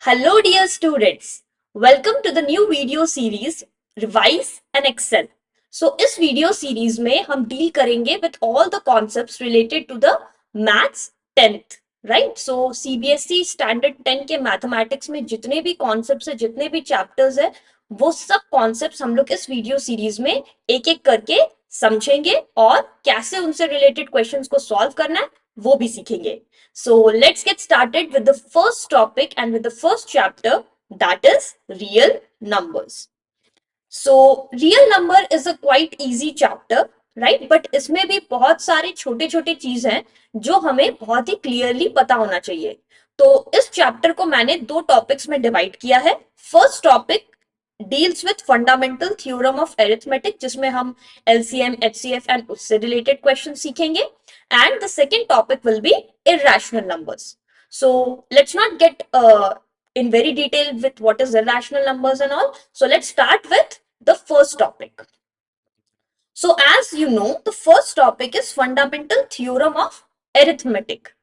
Hello dear students, welcome to the new video series Revise and Excel. So इस video series में हम deal करेंगे with all the concepts related to the maths 10th, right? So CBSE Standard 10 के mathematics में जितने भी concepts है, जितने भी chapters है, वो सब concepts हम लोग इस video series में एक एक करके समझेंगे और कैसे उनसे related questions को solve करना है वो भी सीखेंगे. So let's get started with the first topic and with the first chapter, that is real numbers. So real number is a quite easy chapter, right? But इसमें भी बहुत सारे छोटे छोटे चीज हैं जो हमें बहुत ही क्लियरली पता होना चाहिए. तो इस चैप्टर को मैंने दो टॉपिक्स में डिवाइड किया है. First topic deals with fundamental theorem of arithmetic, जिसमें हम एलसीएम, एचसीएफ एंड उससे रिलेटेड क्वेश्चन सीखेंगे. And the second topic will be irrational numbers. So let's not get in very detail with what is irrational numbers and all. So let's start with the first topic. So as you know, the first topic is fundamental theorem of arithmetic.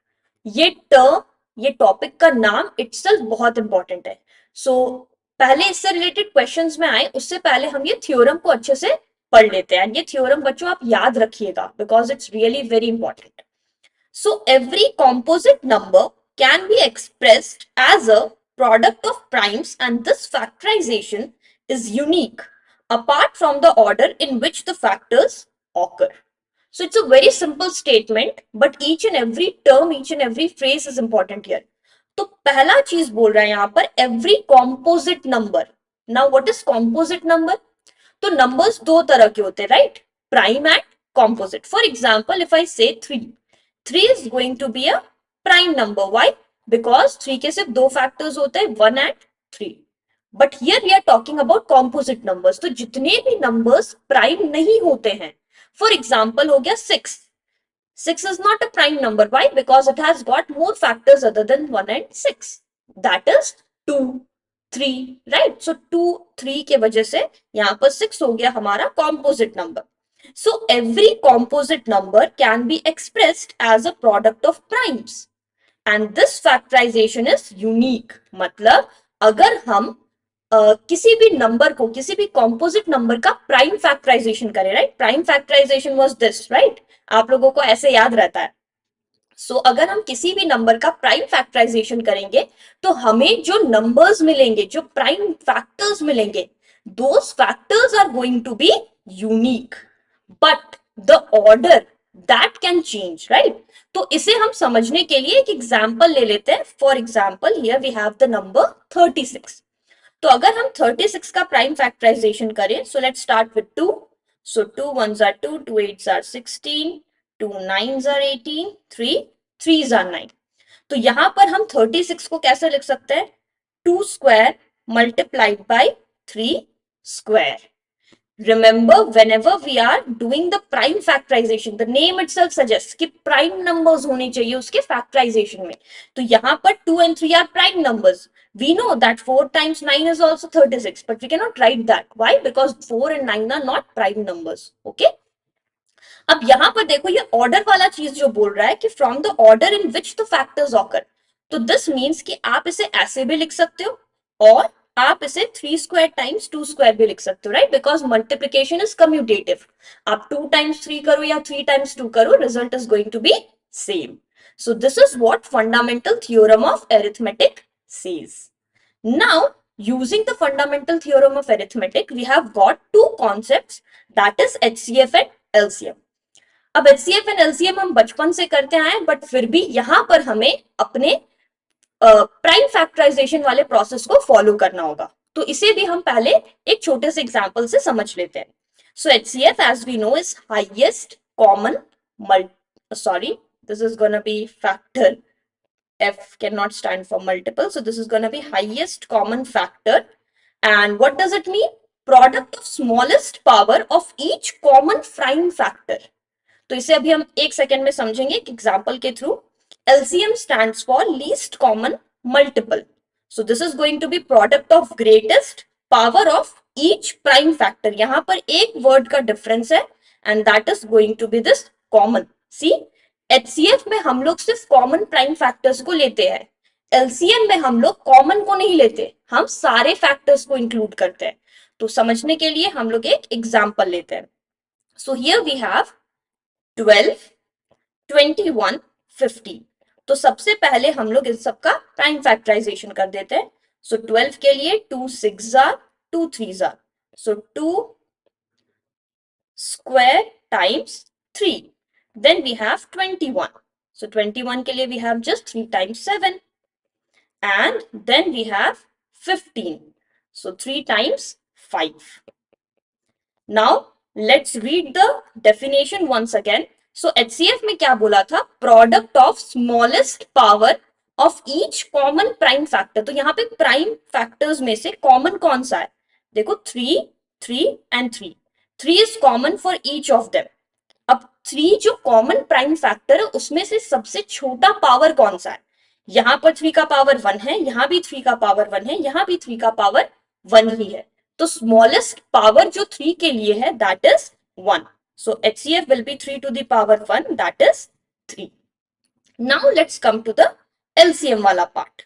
ये term, ये topic का नाम itself बहुत important है. सो पहले इससे related questions में आए उससे पहले हम ये थ्योरम को अच्छे से पढ़ लेते हैं. ये थ्योरम बच्चों आप याद रखिएगा because it's really very important. So every composite number can be expressed as a product of primes, and this factorization is unique apart from the order in which the factors occur. So it's a very simple statement, but each and every term, each and every phrase is important here. तो पहला चीज बोल रहा है यहाँ पर every composite number. Now what is composite number? तो numbers दो तरह के होते हैं, right? Prime and composite. For example, if I say 3 is going to be a prime number. Why? Because 3 के सिर्फ दो factors होते हैं, 1 and 3. But here we are talking about composite numbers. तो जितने भी numbers prime नहीं होते हैं, for example हो गया 6. 6 is not a prime number. Why? Because it has got more factors other than 1 and 6. That is 2, 3, right? So 2, 3 के वजह से यहाँ पर 6 हो गया हमारा composite number. So every composite number can be expressed as a product of primes. And this factorization is unique. मतलब अगर हम किसी भी नंबर को, किसी भी कॉम्पोजिट नंबर का प्राइम फैक्टराइजेशन करें, right? Prime factorisation was this, right? आप लोगों को ऐसे याद रहता है. सो अगर हम किसी भी नंबर का प्राइम फैक्टराइजेशन करेंगे तो हमें जो नंबर्स मिलेंगे, जो प्राइम फैक्टर्स मिलेंगे, those factors are going to be unique, but the order that can change, right? तो इसे हम समझने के लिए एक एग्जांपल ले लेते हैं. For example here we have the number 36. तो अगर हम 36 का प्राइम फैक्टराइजेशन करें, so let's start with 2. So 2 1s are 2, 2 8s are 16, 2 9s are 18, 3 3s are 9. तो यहां पर हम 36 को कैसे लिख सकते हैं? 2 square multiplied by 3 square. Remember, whenever we are doing the prime factorization, the name itself suggests कि prime numbers होने चाहिए उसके factorization में. तो यहाँ पर 2 and 3 are prime numbers. We know that 4 times 9 is also 36, but we cannot write that. Why? Because 4 and 9 are not prime numbers. Okay? अब यहाँ पर देखो, ये ऑर्डर वाला चीज जो बोल रहा है कि from the order in which the factors occur. तो दिस मीन्स कि आप इसे ऐसे भी लिख सकते हो और आप इसे 3 स्क्वायर टाइम्स 2 स्क्वायर भी लिख सकते हो, right? Because multiplication is commutative. आप 2 टाइम्स 3 करो या 3 टाइम्स 2 करो, result is going to be same. So this is what fundamental theorem of arithmetic says. Now, using the fundamental theorem of arithmetic, we have got two concepts, that is HCF and LCM. अब HCF and LCM हम बचपन से करते आए, but फिर भी यहां पर हमें अपने प्राइम फैक्टराइजेशन वाले प्रोसेस को फॉलो करना होगा. तो इसे भी हम पहले एक छोटे से एग्जांपल से समझ लेते हैं. सो HCF as we know is highest common this is gonna be factor. F cannot stand for multiple, so this is gonna be highest common factor. And what does it mean? Product of smallest power of each common prime factor. तो इसे अभी हम एक second में समझेंगे एक example के through. LCM stands for least common multiple. So this is going to be product of greatest power of each prime factor. यहां पर एक वर्ड का डिफरेंस है and that is going to be this common. See, HCF में हम लोग सिर्फ common prime factors को लेते हैं. एलसीएम में हम लोग कॉमन को नहीं लेते, हम सारे फैक्टर्स को इंक्लूड करते हैं। तो समझने के लिए हम लोग एक एग्जांपल लेते हैं। So here we have 12, 21, 50। तो सबसे पहले हम लोग इन सबका प्राइम फैक्टराइजेशन कर देते हैं। सो 12 के लिए 2 6 jar, 2 3 jar, so 2 square times 3. Then we have 21. So 21 के लिए we have just 3 times 7. And then we have 15. So 3 times 5. Now let's read the definition once again. So HCF में क्या बोला था? Product of smallest power of each common prime factor. तो यहाँ पे prime factors में से common कौन सा है? देखो 3, 3 and 3. 3 is common for each of them. अब 3 जो कॉमन प्राइम फैक्टर है उसमें से सबसे छोटा पावर कौन सा है? यहां पर 3 का पावर 1 है, यहां भी 3 का पावर 1 है, यहां भी 3 का पावर 1 ही है। तो स्मॉलेस्ट पावर जो 3 के लिए है that is 1। So HCF will be 3 to the power 1, that is 3। Now let's come to the LCM वाला पार्ट।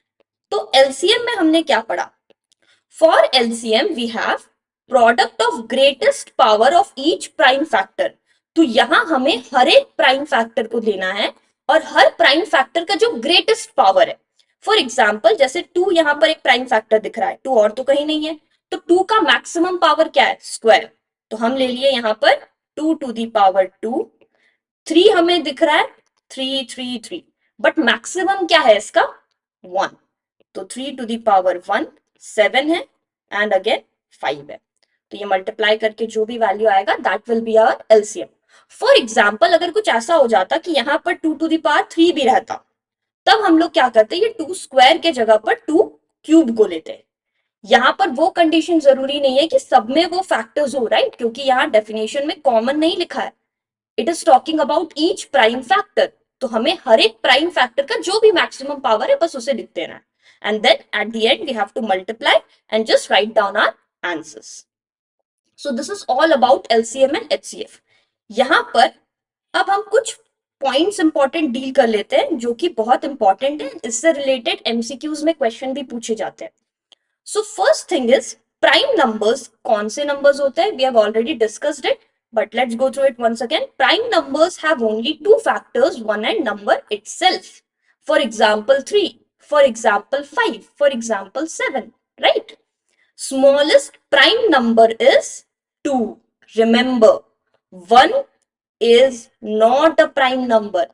तो LCM में हमने क्या पढ़ा? For LCM we have product of greatest power of each prime factor. तो यहां हमें हर एक प्राइम फैक्टर को लेना है और हर प्राइम फैक्टर का जो ग्रेटेस्ट पावर है। फॉर एग्जाम्पल जैसे 2 यहां पर एक प्राइम फैक्टर दिख रहा है, 2 और तो कहीं नहीं है, तो 2 का मैक्सिमम पावर क्या है? स्क्वायर। तो हम ले लिए यहां पर 2 to the power 2। 3 हमें दिख रहा है, 3 3 3, बट मैक्सिमम क्या है इसका? 1। तो 3 to the power 1 7 है एंड अगेन 5 है। तो ये मल्टीप्लाई करके जो भी वैल्यू आएगा that will be our LCM. For example अगर कुछ ऐसा हो जाता कि यहाँ पर 2 to the power 3 भी रहता, तब हम लोग क्या करते? ये 2 स्क्वायर के जगह पर 2 क्यूब को लेते। यहाँ पर वो कंडीशन जरूरी नहीं है कि सब में वो फैक्टर्स हो, राइट? क्योंकि यहाँ डेफिनेशन में कॉमन नहीं लिखा है, it is talking about each prime factor. तो हमें हर एक प्राइम फैक्टर का जो भी मैक्सिमम पावर है बस उसे लिख देना है, and then at the end we have to multiply and just write down our answers. So this is all about LCM and HCF। यहां पर अब हम कुछ पॉइंट्स इंपॉर्टेंट डील कर लेते हैं जो कि बहुत इंपॉर्टेंट है, इससे रिलेटेड MCQs में क्वेश्चन भी पूछे जाते हैं। So first thing is prime numbers कौन से नंबर्स होते हैं? We have already discussed it, but let's go through it once again. Prime numbers have only two factors, one and number itself. For example 3, for example 5, for example 7, right? Smallest prime number is 2. Remember, 1 is not a prime number.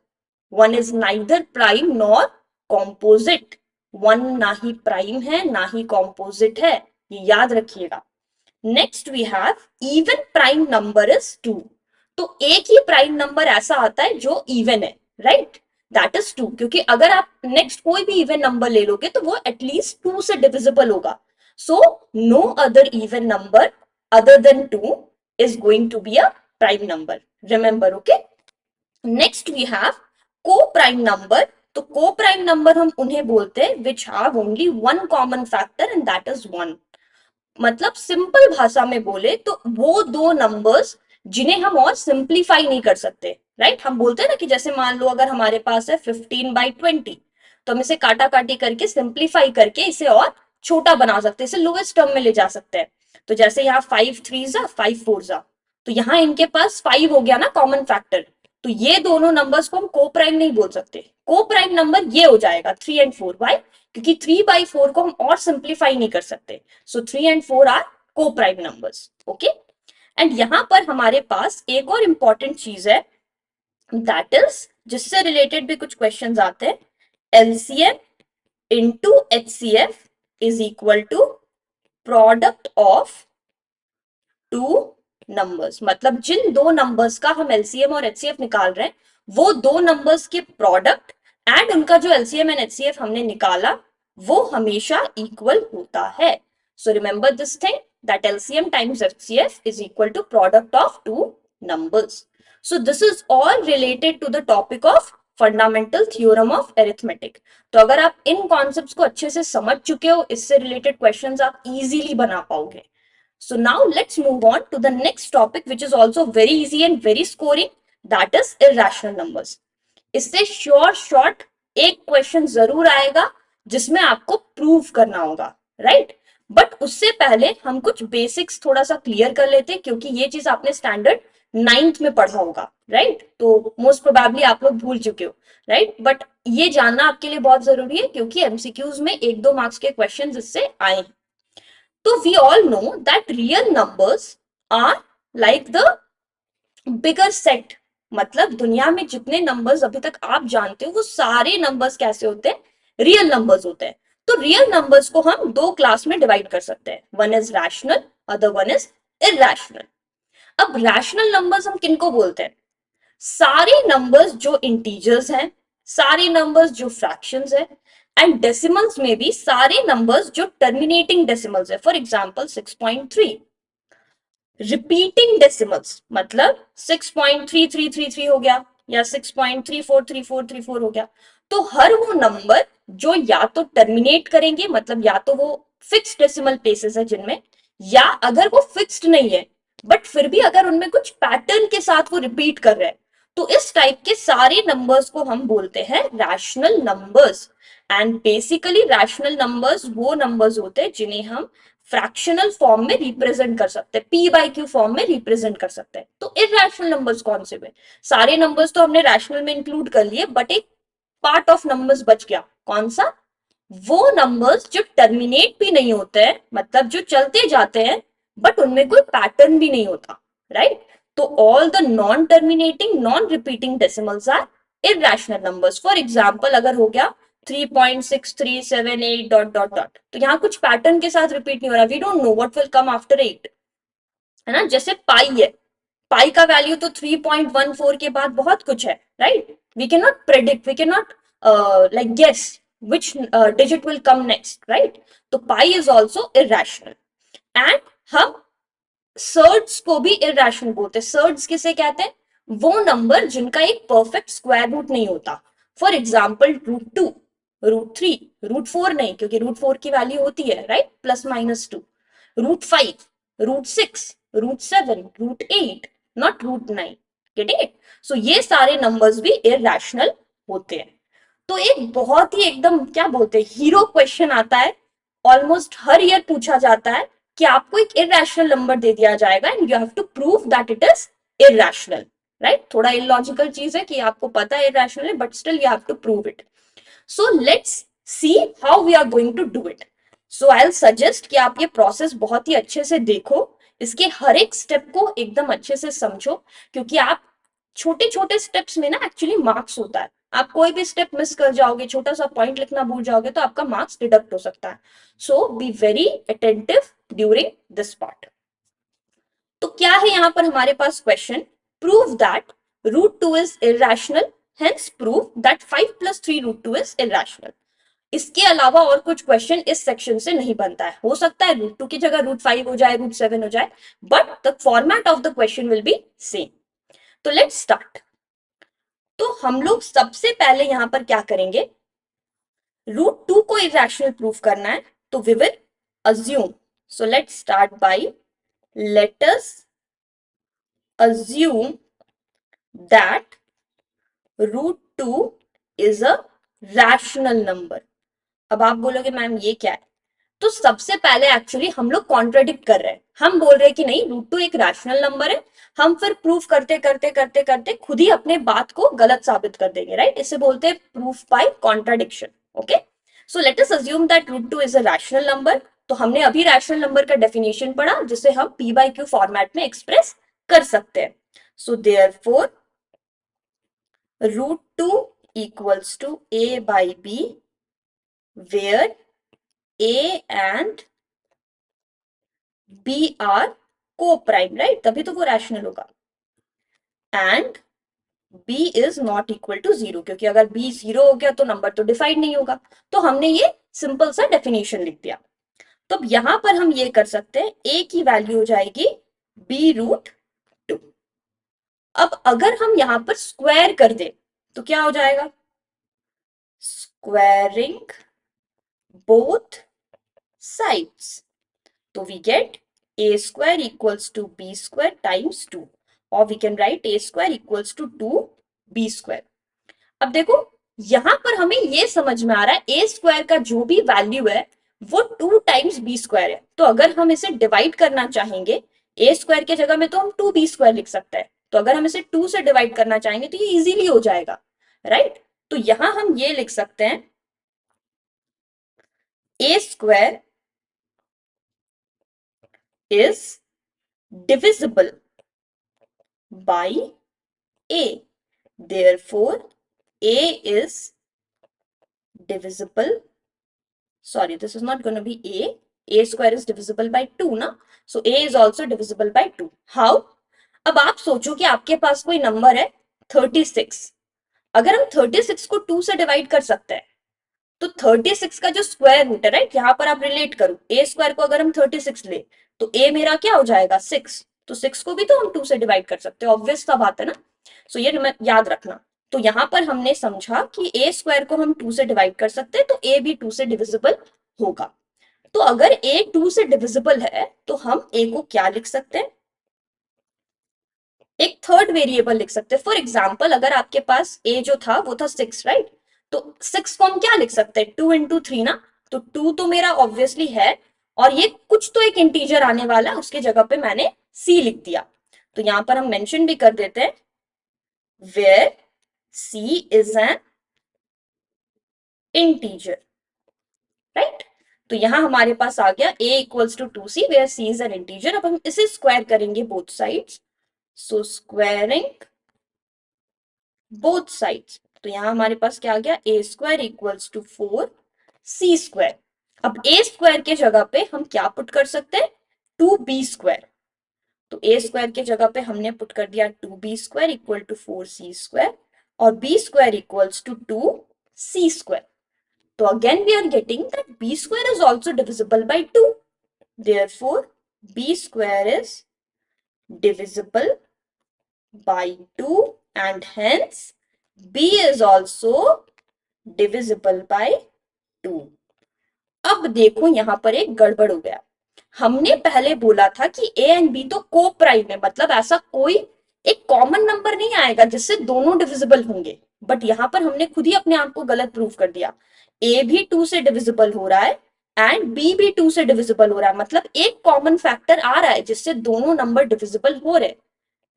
1 is neither prime nor composite. 1 ना ही prime है ना ही composite है, ये याद रखिएगा। Next we have even prime number is 2। तो एक ही prime number ऐसा आता है जो इवन है, राइट? That is 2। क्योंकि अगर आप नेक्स्ट कोई भी इवन नंबर ले लोगे तो वो एटलीस्ट 2 से डिविजिबल होगा। So no other even number other than 2 is going to be a prime number, remember, okay? Next we have coprime number. तो को प्राइम नंबर हम उन्हें बोलते हैं which have only one common factor and that is 1। मतलब simple भाषा में बोले तो वो दो नंबर्स जिन्हें हम और सिंप्लीफाई नहीं कर सकते, राइट? हम बोलते हैं ना कि जैसे मान लो अगर हमारे पास है 15/20, तो हम इसे काटा काटी करके सिंप्लीफाई करके इसे और छोटा बना सकते हैं, इसे लोएस्ट टर्म में ले जा सकते हैं। तो जैसे यहाँ 5 3 5 4, तो यहाँ इनके पास 5 हो गया ना कॉमन फैक्टर। तो ये दोनों नंबर्स को हम को प्राइम नहीं बोल सकते, को प्राइम नंबर ये हो जाएगा 3 and 4। वाई? क्योंकि 3/4 को हम और सिंप्लीफाई नहीं कर सकते। सो 3 and 4 आर को प्राइम नंबर्स, ओके? एंड यहां पर हमारे पास एक और इंपॉर्टेंट चीज है, दैट इज जिससे रिलेटेड भी कुछ क्वेश्चंस आते हैं। LCM into HCF is equal to product of two numbers. मतलब जिन दो नंबर्स का हम LCM और HCF निकाल रहे हैं वो दो नंबर्स के प्रोडक्ट एंड उनका जो LCM एंड HCF हमने निकाला वो हमेशा इक्वल होता है। So remember this thing that LCM times HCF is equal to product of two numbers. So this is all related to the topic of fundamental theorem of arithmetic. तो अगर आप इन concepts को अच्छे से समझ चुके हो, इससे रिलेटेड क्वेश्चंस आप इजीली बना पाओगे। So now let's move on to the next topic which is also very easy and very scoring, that is irrational numbers. इससे short एक क्वेश्चन जरूर आएगा जिसमें आपको प्रूव करना होगा, राइट। बट उससे पहले हम कुछ बेसिक्स थोड़ा सा क्लियर कर लेते हैं, क्योंकि ये चीज आपने स्टैंडर्ड 9th में पढ़ा होगा, राइट। तो मोस्ट प्रोबेबली आप लोग भूल चुके हो, राइट। बट ये जानना आपके लिए बहुत जरूरी है, क्योंकि एमसीक्यूज में 1-2 मार्क्स के क्वेश्चन इससे आए हैं। तो we all know that real numbers are like the bigger set. मतलब दुनिया में जितने नंबर्स अभी तक आप जानते हो वो सारे नंबर्स कैसे होते हैं, रियल नंबर्स होते हैं। तो रियल नंबर्स को हम 2 क्लास में डिवाइड कर सकते हैं, one is rational, other one is irrational. अब रैशनल नंबर्स हम किनको बोलते हैं? सारे नंबर्स जो इंटीजर्स हैं, सारे नंबर्स जो फ्रैक्शंस है, एंड डेसिमल्स में भी सारे नंबर्स जो टर्मिनेटिंग डेसिमल्स है। For example 6.3। रिपीटिंग डेसिमल्स मतलब 6.3333 हो गया, या 6.343434 हो गया। तो हर वो नंबर जो या तो टर्मिनेट करेंगे, मतलब या तो वो फिक्स्ड डेसिमल प्लेसेस है जिनमें, या अगर वो फिक्स्ड नहीं है बट फिर भी अगर उनमें कुछ पैटर्न के साथ वो रिपीट कर रहे हैं, तो इस टाइप के सारे नंबर्स को हम बोलते हैं rational numbers. And basically rational numbers वो नंबर्स होते हैं जिन्हें हम फ्रैक्शनल फॉर्म में रिप्रेजेंट कर सकते हैं, पी बाई क्यू फॉर्म में रिप्रेजेंट कर सकते हैं। तो इरैशनल नंबर्स कौन से हुए? सारे नंबर्स तो हमने रैशनल में इंक्लूड कर लिए, बट एक पार्ट ऑफ नंबर्स बच गया। कौन सा? वो नंबर्स जो टर्मिनेट भी नहीं होते हैं, मतलब जो चलते जाते हैं बट उनमें कोई पैटर्न भी नहीं होता, राइट। तो all the non terminating non repeating decimals are irrational numbers. For example अगर हो गया 3.6378 डॉट डॉट डॉट, तो यहाँ कुछ पैटर्न के साथ रिपीट नहीं हो रहा, we don't know what will come after 8, है ना। जैसे पाई है, पाई का वैल्यू तो 3.14 के बाद बहुत कुछ है, right. We can not predict, we can not like guess which digit will come next, right? तो pi is also irrational. And हम सर्ड्स को भी इरैशनल बोलते हैं। सर्ड्स किसे कहते हैं? वो नंबर जिनका एक परफेक्ट स्क्वायर रूट नहीं होता। फॉर एग्जाम्पल √2, √3, √4 नहीं, क्योंकि √4 की वैल्यू होती है, right, +-2, √5, √6, √7, √8, not √9। Getting it? So ये सारे नंबर्स भी इरैशनल होते हैं। तो एक बहुत ही एकदम क्या बोलते हैं, हीरो क्वेश्चन आता है, ऑलमोस्ट हर ईयर पूछा जाता है, कि आपको एक इरैशनल नंबर दे दिया जाएगा and you have to prove that it is irrational, right. थोड़ा इलॉजिकल चीज है कि आपको पता है इरैशनल है, but still you have to prove it. So let's see how we are going to do it. So I will suggest कि आप ये प्रोसेस बहुत ही अच्छे से देखो, इसके हर एक स्टेप को एकदम अच्छे से समझो, क्योंकि आप छोटे छोटे स्टेप्स में ना एक्चुअली मार्क्स होता है। आप कोई भी स्टेप मिस कर जाओगे, छोटा सा पॉइंट लिखना भूल जाओगे, तो आपका मार्क्स डिडक्ट हो सकता है। So be very attentive during this part. तो क्या है यहाँ पर हमारे पास question? Prove that √2 is irrational, hence prove that 5 + 3 √2 is irrational. इसके अलावा और कुछ क्वेश्चन इस सेक्शन से नहीं बनता है। हो सकता है √2 की जगह √5 हो जाए, √7 हो जाए, but the format of the question will be same. तो लेट्स स्टार्ट। तो हम लोग सबसे पहले यहां पर क्या करेंगे? √2 को इरैशनल प्रूफ करना है, तो we will assume. So let's start by, let us assume that √2 is a rational number. अब आप बोलोगे मैम ये क्या है? तो सबसे पहले एक्चुअली हम लोग कॉन्ट्राडिक्ट कर रहे हैं। हम बोल रहे हैं कि नहीं, √2 एक रैशनल नंबर है। हम फिर प्रूफ करते करते करते करते खुद ही अपने बात को गलत साबित कर देंगे, राइट। इसे बोलते हैं proof by contradiction. Okay, so let us assume that √2 is a rational number. तो हमने अभी रैशनल नंबर का डेफिनेशन पढ़ा, जिसे हम पी बाई क्यू फॉर्मेट में एक्सप्रेस कर सकते हैं। So therefore √2 equals to a by b, where a and b are co-prime, right? तभी तो वो रैशनल होगा। And b is not equal to 0, क्योंकि अगर b 0 हो गया तो नंबर तो डिफाइड नहीं होगा। तो हमने ये सिंपल सा डेफिनेशन लिख दिया। तो अब यहां पर हम ये कर सकते हैं, a की वैल्यू हो जाएगी b√2। अब अगर हम यहां पर स्क्वायर कर दे तो क्या हो जाएगा? स्क्वायरिंग बोथ साइड्स, तो we get a square equals to b square times 2, or we can write a square equals to 2b square. अब देखो, यहां पर हमें ये समझ में आ रहा है ए स्क्वायर का जो भी वैल्यू है वो 2 टाइम्स बी स्क्वायर है। तो अगर हम इसे डिवाइड करना चाहेंगे, ए स्क्वायर की जगह में तो हम 2 बी स्क्वायर लिख सकते हैं, तो अगर हम इसे 2 से डिवाइड करना चाहेंगे तो ये इजीली हो जाएगा, राइट। तो यहां हम ये लिख सकते हैं a square is divisible by a. Therefore, a is divisible. Sorry, this is not going to be a. A square is divisible by 2 ना, so a is also divisible by 2. How? अब आप सोचो कि आपके पास कोई नंबर है 36। अगर हम 36 को 2 से डिवाइड कर सकते हैं तो 36 का जो स्क्वायर रूट है, राइट, यहाँ पर आप रिलेट करो, ए स्क्वायर को अगर हम 36 ले तो ए मेरा क्या हो जाएगा 6, तो 6 को भी तो हम 2 से डिवाइड कर सकते हैं, ऑब्वियस सा बात है ना। सो ये याद रखना। तो यहाँ पर हमने समझा कि ए स्क्वायर को हम 2 से डिवाइड कर सकते हैं तो ए भी 2 से डिविजिबल होगा। तो अगर ए 2 से डिविजिबल है तो हम ए को क्या लिख सकते हैं, एक थर्ड वेरिएबल लिख सकते हैं। फॉर एग्जाम्पल अगर आपके पास ए जो था वो था 6, राइट, तो 6 को हम क्या लिख सकते हैं 2 into 3 ना, तो 2 तो मेरा ऑब्वियसली है और ये कुछ तो एक इंटीजर आने वाला है, उसके जगह पे मैंने सी लिख दिया। तो यहां पर हम मेंशन भी कर देते हैं where c is an integer, right. तो यहां हमारे पास आ गया a equals to 2c where c is an integer. अब हम इसे स्क्वायर करेंगे both sides, so squaring both sides, तो यहां हमारे पास क्या आ गया a square equals to 4c square. अब ए स्क्वायर के जगह पे हम क्या पुट कर सकते हैं 2b स्क्वायर, तो ए स्क्वायर के जगह पे हमने पुट कर दिया 2b square equal to 4c square और b square equals to 2c square. तो again we are getting that b square is also divisible by 2. Therefore, b square is divisible by 2 and hence b is also divisible by 2. अब देखो यहां पर एक गड़बड़ हो गया। हमने पहले बोला था कि a एंड b तो को प्राइम है, मतलब ऐसा कोई एक कॉमन नंबर नहीं आएगा जिससे दोनों डिविजिबल होंगे, बट यहां पर हमने खुद ही अपने आप को गलत प्रूव कर दिया। a भी 2 से डिविजिबल हो रहा है एंड b भी 2 से डिविजिबल हो रहा है, मतलब एक कॉमन फैक्टर आ रहा है जिससे दोनों नंबर डिविजिबल हो रहे।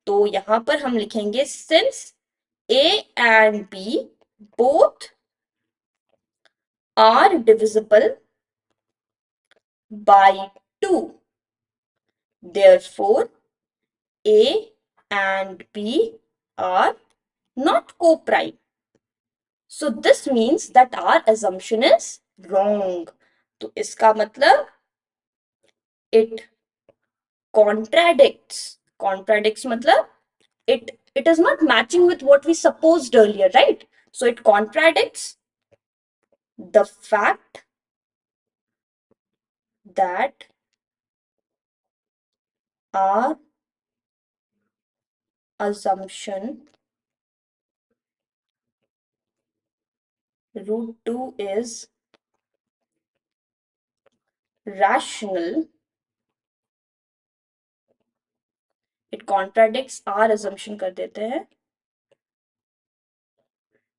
तो यहां पर हम लिखेंगे since a and b both are divisible by 2. Therefore, A and B are not co-prime. So this means that our assumption is wrong. तो इसका मतलब it contradicts. Contradicts मतलब it is not matching with what we supposed earlier, right? So it contradicts the fact that our assumption root 2 is rational. It contradicts our assumption कर देते हैं,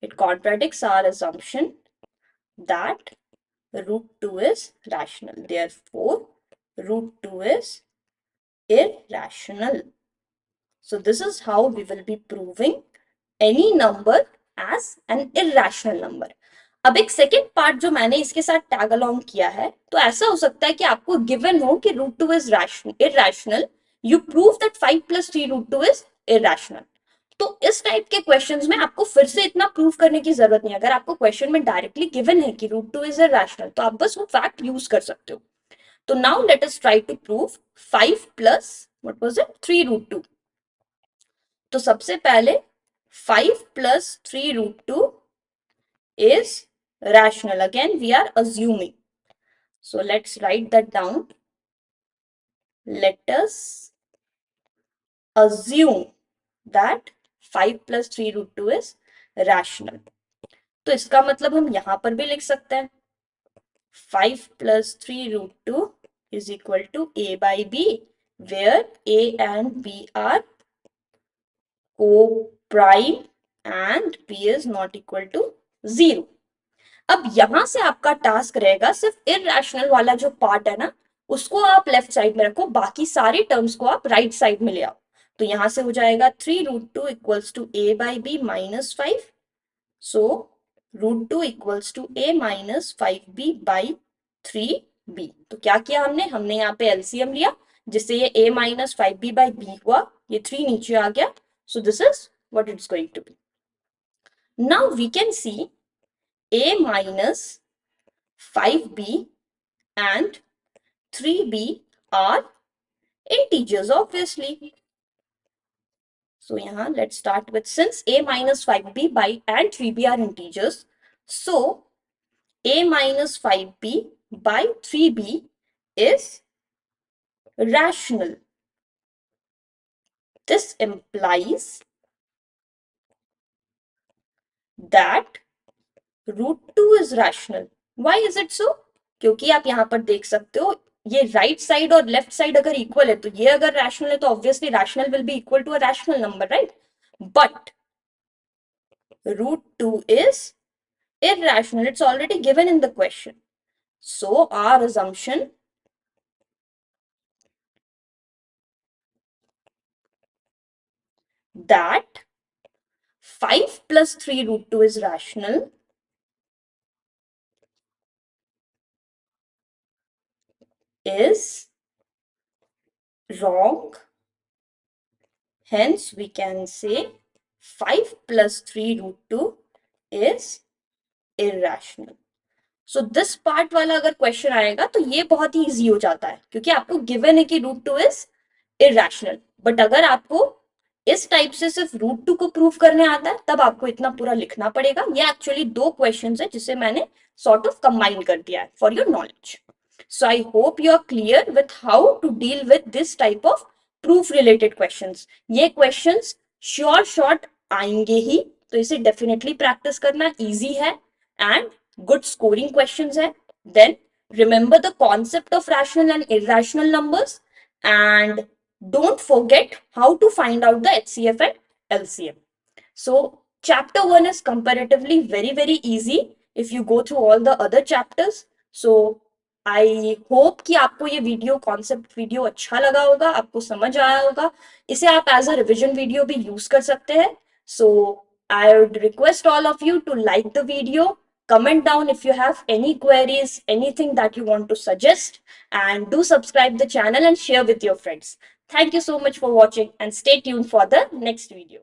it contradicts our assumption that root 2 is rational. Therefore, root 2 is irrational. So this is how we will be proving any number as an irrational number. अब एक second part जो मैंने इसके साथ tag along किया है, तो ऐसा हो सकता है कि आपको गिवन हो कि root 2 is irrational, you prove that 5 + 3 root 2 is irrational. तो इस टाइप के क्वेश्चंस में आपको फिर से इतना प्रूव करने की जरूरत नहीं है। अगर आपको क्वेश्चन में डायरेक्टली गिवन है कि रूट 2 इज इरैशनल तो आप बस वो फैक्ट यूज कर सकते हो। तो now let us try to prove 5 + what was it 3 root 2। तो सबसे पहले 5 + 3 root 2 is rational. Again, we are assuming. So let's write that down. Let us assume that 5 + 3 root 2 is rational. तो इसका मतलब हम यहां पर भी लिख सकते हैं 5 + 3 root 2 is equal to a by b, where a and b are co-prime and b is not equal to 0। अब यहां से आपका टास्क रहेगा सिर्फ इररेशनल वाला जो पार्ट है ना, उसको आप लेफ्ट साइड में रखो, बाकी सारे टर्म्स को आप राइट साइड में ले आओ। तो यहां से हो जाएगा 3√2 equals to a by b minus 5। सो √2 equals to a minus 5b by 3b। तो क्या किया हमने, हमने यहाँ पे एलसीएम लिया, जिससे ये a minus 5b by b हुआ, ये 3 नीचे आ गया। So this is what it's going to be. Now we can see a minus 5b and 3b are integers obviously. So यहाँ let's start with, since a minus 5b by and 3b are integers, so a minus 5b by 3b is rational. This implies that √2 is rational. Why is it so? क्योंकि आप यहाँ पर देख सकते हो, ये right side और left side अगर इक्वल है, तो ये अगर रैशनल है तो obviously rational will be equal to a rational number, right? But √2 is irrational. It's already given in the question. So our assumption that 5 plus 3√2 is rational is wrong. Hence, we can say 5 plus 3√2 is irrational. So this part वाला अगर question आएगा तो ये बहुत ही easy हो जाता है, क्योंकि आपको गिवन है कि √2 इज इरेशनल। बट अगर आपको इस टाइप से सिर्फ √2 को प्रूव करने आता है, तब आपको इतना पूरा लिखना पड़ेगा। ये एक्चुअली दो क्वेश्चंस है जिसे मैंने सॉर्ट ऑफ कंबाइन कर दिया है for your knowledge. So I hope you are clear with how to deal with this type of proof related questions. ये क्वेश्चंस श्योर शॉर्ट आएंगे ही, तो इसे डेफिनेटली प्रैक्टिस करना इजी है and good scoring questions hai. Then remember the concept of rational and irrational numbers, and don't forget how to find out the HCF and LCM. So chapter 1 is comparatively very easy if you go through all the other chapters. So I hope कि आपको ये video concept video अच्छा लगा होगा, आपको समझ आया होगा। इसे आप एज अ रिविजन वीडियो भी यूज कर सकते हैं। So I would request all of you to like the video, comment down if you have any queries, anything that you want to suggest, and do subscribe the channel and share with your friends. Thank you so much for watching and stay tuned for the next video.